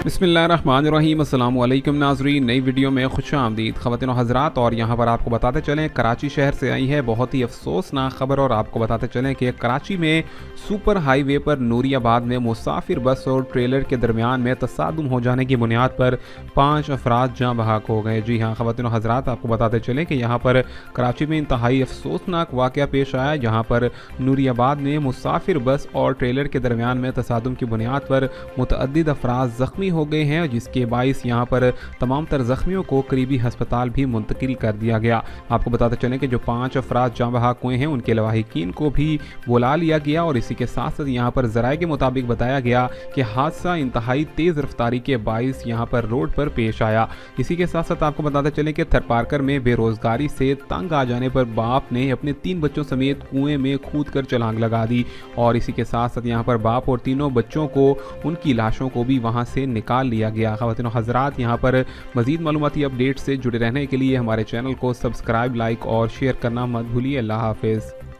बिस्मिल्लाहिर्रहमानिर्रहीम। अस्सलाम वालेकुम नाज़रीन, नई वीडियो में खुश आमदीद ख़वातीन और हज़रात। और यहाँ पर आपको बताते चलें, कराची शहर से आई है बहुत ही अफसोसनाक खबर। और आपको बताते चलें कि कराची में सुपर हाईवे पर नूरियाबाद में मुसाफिर बस और ट्रेलर के दरमियान में तसादुम हो जाने की बुनियाद पर 5 अफराद जाँ बहक हो गए। जी हाँ ख़वातीन और हज़रात, आपको बताते चलें कि यहाँ पर कराची में इंतहाई अफसोसनाक वाक़या पेश आया, जहाँ पर नूरियाबाद में मुसाफिर बस और ट्रेलर के दरमियान में तसादुम की बुनियाद पर मुतअद्दिद अफराद ज़ख्मी हो गए हैं, जिसके बाइस यहाँ पर तमाम तर ज़ख्मियों को करीबी हस्पताल भी मुंतकिल कर दिया गया। आपको बताते चलें कि जो 5 अफराद जाँ बहक हुए हैं उनके लवाहिकीन को भी बुला लिया गया। और इसी के साथ साथ यहाँ पर ज़राए के मुताबिक बताया गया कि हादसा इंतहाई तेज़ रफ्तारी के बाइस यहाँ पर रोड पर पेश आया। इसी के साथ साथ आपको बताते चलें कि थरपारकर में बेरोज़गारी से तंग आ जाने पर बाप ने अपने 3 बच्चों समेत कुएं में कूद कर छलांग लगा दी। और इसी के साथ साथ यहाँ पर बाप और तीनों बच्चों को, उनकी लाशों को भी वहाँ से निकाल लिया गया। ख़वातीन और हज़रात, यहाँ पर मज़ीद मालूमाती अपडेट से जुड़े रहने के लिए हमारे चैनल को सब्सक्राइब, लाइक और शेयर करना मत भूलिए। अल्लाह हाफ़िज़।